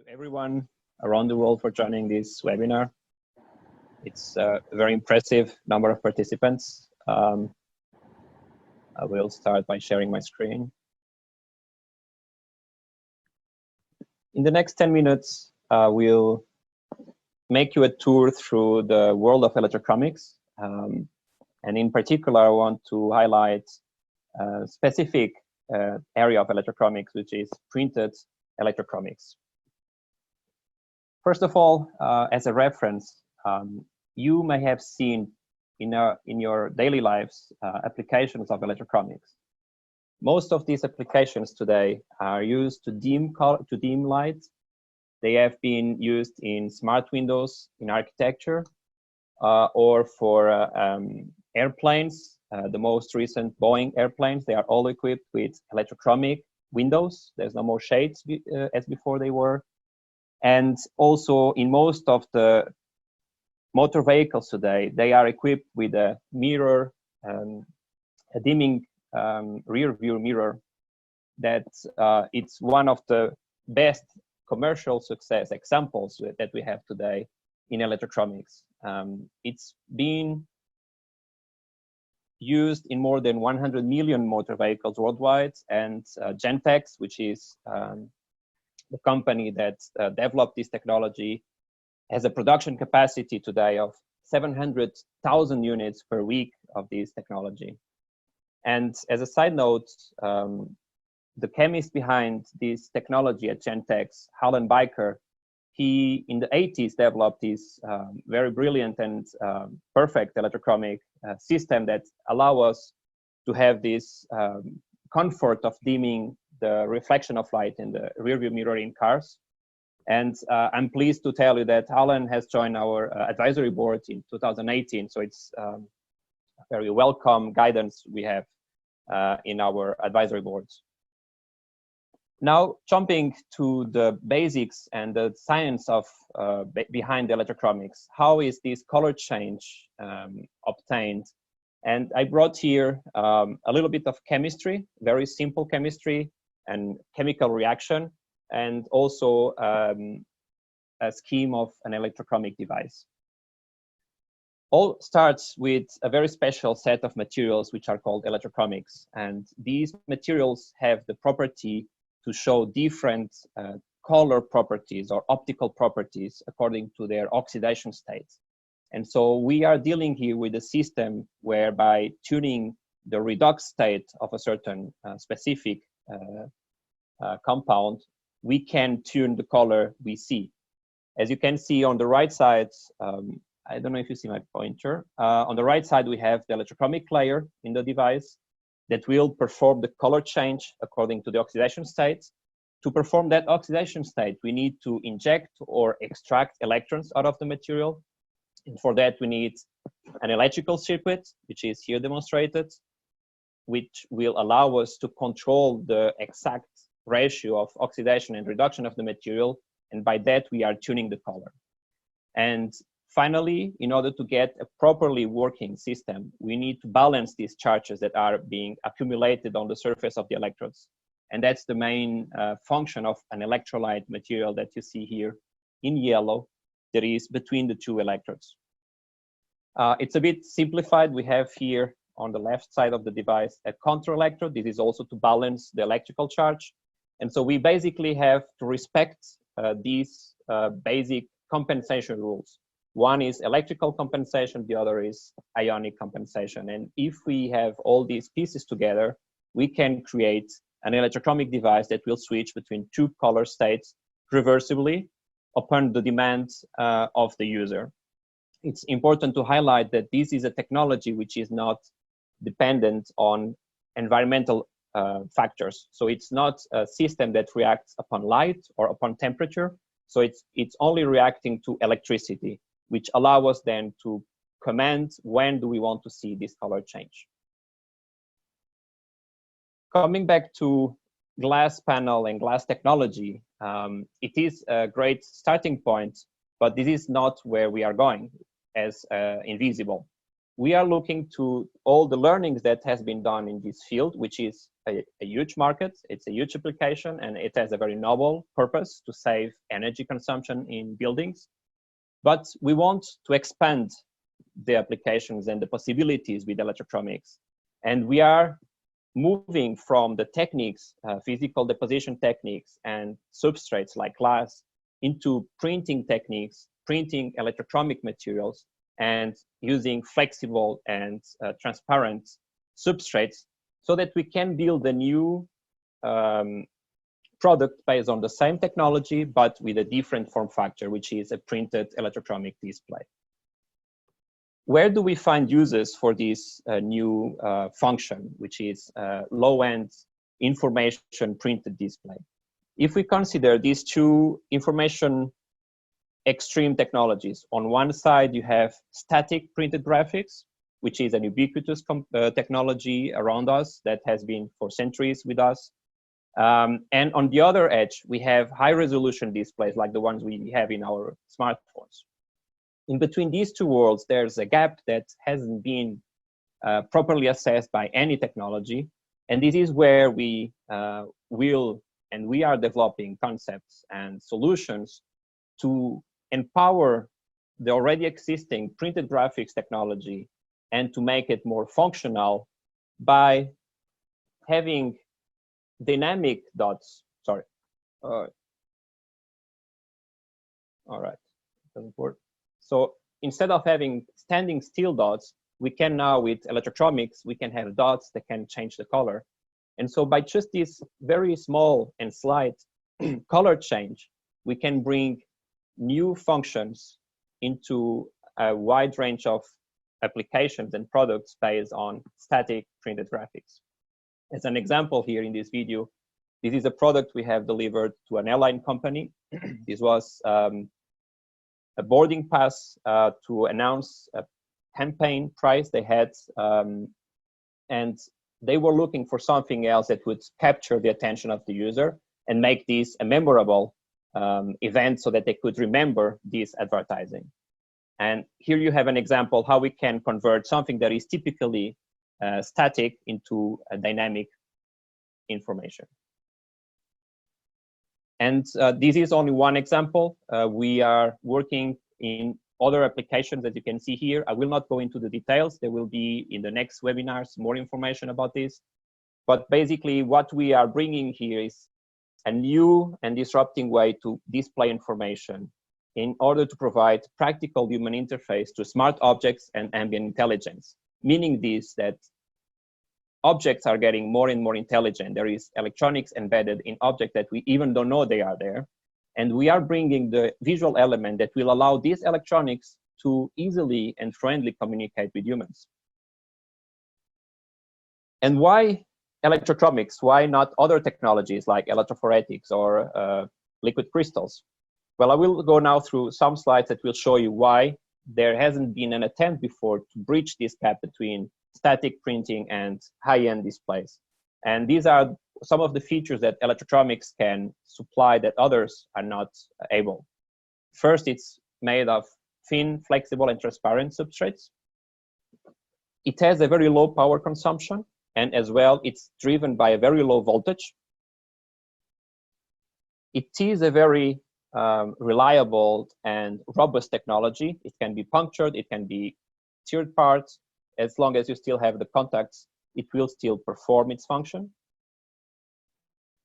everyone around the world for joining this webinar. It's a very impressive number of participants. I will start by sharing my screen. In the next 10 minutes, we'll make you a tour through the world of electrochromics. And in particular, I want to highlight a specific area of electrochromics, which is printed electrochromics. First of all, as a reference, you may have seen in your daily lives applications of electrochromics. Most of these applications today are used to dim light. They have been used in smart windows, in architecture, or for airplanes. The most recent Boeing airplanes, they are all equipped with electrochromic windows. There's no more shades as before they were. And also in most of the motor vehicles today, they are equipped with a mirror, a dimming rear view mirror that it's one of the best commercial success examples that we have today in electrochromics. It's been used in more than 100 million motor vehicles worldwide, and Gentex, which is the company that developed this technology, has a production capacity today of 700,000 units per week of this technology. And as a side note, the chemist behind this technology at Gentex, Alan Biker, he in the 80s developed this very brilliant and perfect electrochromic system that allow us to have this comfort of dimming the reflection of light in the rearview mirror in cars. And I'm pleased to tell you that Alan has joined our advisory board in 2018. So it's a very welcome guidance we have in our advisory boards. Now, jumping to the basics and the science of behind electrochromics, how is this color change obtained? And I brought here a little bit of chemistry, very simple chemistry and chemical reaction, and also a scheme of an electrochromic device. All starts with a very special set of materials which are called electrochromics. And these materials have the property to show different color properties or optical properties according to their oxidation states. And so we are dealing here with a system whereby tuning the redox state of a certain specific compound, we can tune the color we see. As you can see on the right side, I don't know if you see my pointer. On the right side, we have the electrochromic layer in the device that will perform the color change according to the oxidation state. To perform that oxidation state, we need to inject or extract electrons out of the material. And for that, we need an electrical circuit, which is here demonstrated, which will allow us to control the exact ratio of oxidation and reduction of the material. And by that, we are tuning the color. And finally, in order to get a properly working system, we need to balance these charges that are being accumulated on the surface of the electrodes. And that's the main function of an electrolyte material that you see here in yellow that is between the two electrodes. It's a bit simplified. We have here on the left side of the device a control electrode. This is also to balance the electrical charge. And so we basically have to respect these basic compensation rules. One is electrical compensation, the other is ionic compensation. And if we have all these pieces together, we can create an electrochromic device that will switch between two color states reversibly upon the demand of the user. It's important to highlight that this is a technology which is not dependent on environmental factors. So it's not a system that reacts upon light or upon temperature. So it's only reacting to electricity, which allow us then to command when do we want to see this color change. Coming back to glass panel and glass technology, it is a great starting point, but this is not where we are going as Ynvisible. We are looking to all the learnings that has been done in this field, which is a huge market, it's a huge application, and it has a very noble purpose to save energy consumption in buildings. But we want to expand the applications and the possibilities with electrochromics. And we are moving from the techniques, physical deposition techniques and substrates like glass, into printing techniques, printing electrochromic materials, and using flexible and transparent substrates so that we can build a new product based on the same technology, but with a different form factor, which is a printed electrochromic display. Where do we find uses for this new function, which is low-end information printed display? If we consider these two information extreme technologies, on one side you have static printed graphics, which is an ubiquitous technology around us that has been for centuries with us. And on the other edge, we have high-resolution displays like the ones we have in our smartphones. In between these two worlds, there's a gap that hasn't been properly assessed by any technology. And this is where we we are developing concepts and solutions to empower the already existing printed graphics technology and to make it more functional by having dynamic dots. Sorry. All right, doesn't work. So instead of having standing still dots, we can now, with electrochromics, we can have dots that can change the color. And so by just this very small and slight color change, we can bring new functions into a wide range of applications and products based on static printed graphics. As an example here in this video, this is a product we have delivered to an airline company. This was a boarding pass to announce a campaign price they had, and they were looking for something else that would capture the attention of the user and make this a memorable event so that they could remember this advertising. And here you have an example how we can convert something that is typically static into a dynamic information. And this is only one example. We are working in other applications that you can see here. I will not go into the details. There will be in the next webinars more information about this. But basically what we are bringing here is a new and disrupting way to display information in order to provide practical human interface to smart objects and ambient intelligence. Meaning this, that objects are getting more and more intelligent. There is electronics embedded in objects that we even don't know they are there. And we are bringing the visual element that will allow these electronics to easily and friendly communicate with humans. And why electrochromics? Why not other technologies like electrophoretics or liquid crystals? Well, I will go now through some slides that will show you why there hasn't been an attempt before to bridge this gap between static printing and high-end displays. And these are some of the features that electrochromics can supply that others are not able. First, it's made of thin, flexible, and transparent substrates. It has a very low power consumption, and as well, it's driven by a very low voltage. It is a very reliable and robust technology. It can be punctured, it can be teared apart. As long as you still have the contacts, it will still perform its function.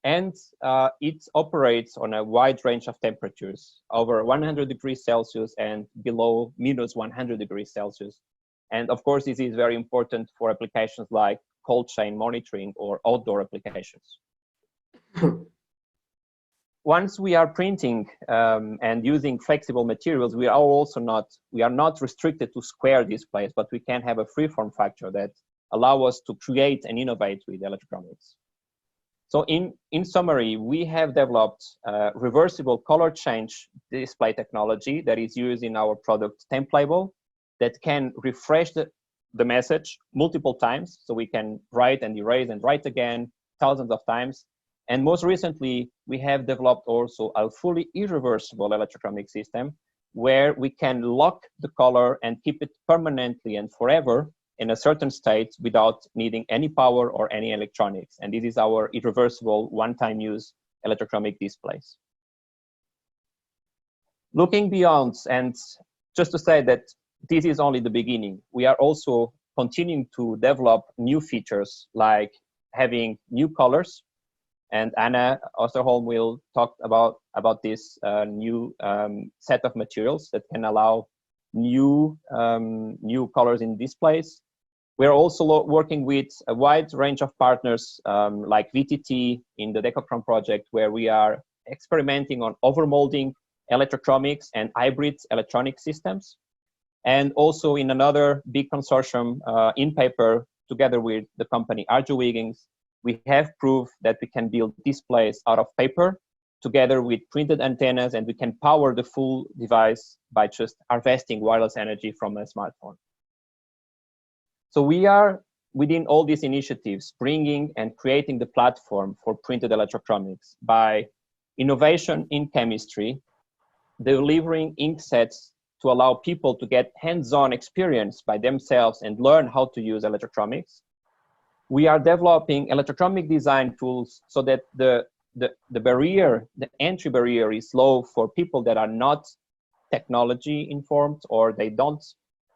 And it operates on a wide range of temperatures, over 100 degrees Celsius and below minus 100 degrees Celsius. And of course, this is very important for applications like cold chain monitoring or outdoor applications. Once we are printing and using flexible materials, we are not restricted to square displays, but we can have a free form factor that allow us to create and innovate with electrochromics. So in summary, we have developed reversible color change display technology that is used in our product Templable that can refresh the message multiple times. So we can write and erase and write again thousands of times. And most recently, we have developed also a fully irreversible electrochromic system where we can lock the color and keep it permanently and forever in a certain state without needing any power or any electronics. And this is our irreversible one-time use electrochromic displays. Looking beyond, and just to say that this is only the beginning, we are also continuing to develop new features like having new colors. And Anna Osterholm will talk about this new set of materials that can allow new colors in displays. We're also working with a wide range of partners like VTT in the Decochrome project, where we are experimenting on overmolding electrochromics and hybrid electronic systems. And also in another big consortium in paper, together with the company Arjo Wiggins, we have proved that we can build displays out of paper together with printed antennas, and we can power the full device by just harvesting wireless energy from a smartphone. So we are, within all these initiatives, bringing and creating the platform for printed electrochromics by innovation in chemistry, delivering ink sets to allow people to get hands-on experience by themselves and learn how to use electrochromics. We are developing electrochromic design tools so that the entry barrier is low for people that are not technology informed, or they don't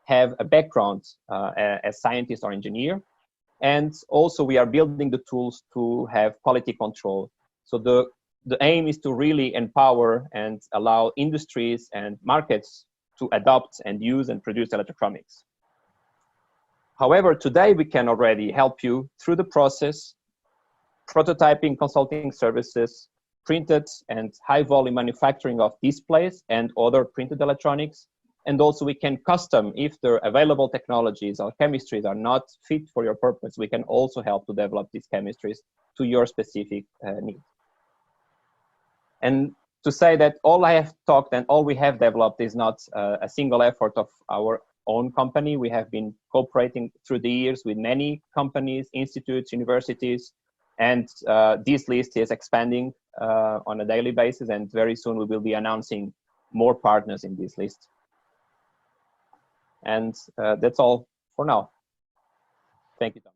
have a background as scientist or engineer. And also we are building the tools to have quality control. So the aim is to really empower and allow industries and markets to adopt and use and produce electrochromics. However, today we can already help you through the process, prototyping, consulting services, printed and high volume manufacturing of displays and other printed electronics. And also we can custom, if the available technologies or chemistries are not fit for your purpose, we can also help to develop these chemistries to your specific need. And to say that all I have talked and all we have developed is not a single effort of our own company. We have been cooperating through the years with many companies, institutes, universities, and this list is expanding on a daily basis, and very soon we will be announcing more partners in this list. And that's all for now. Thank you, Tom.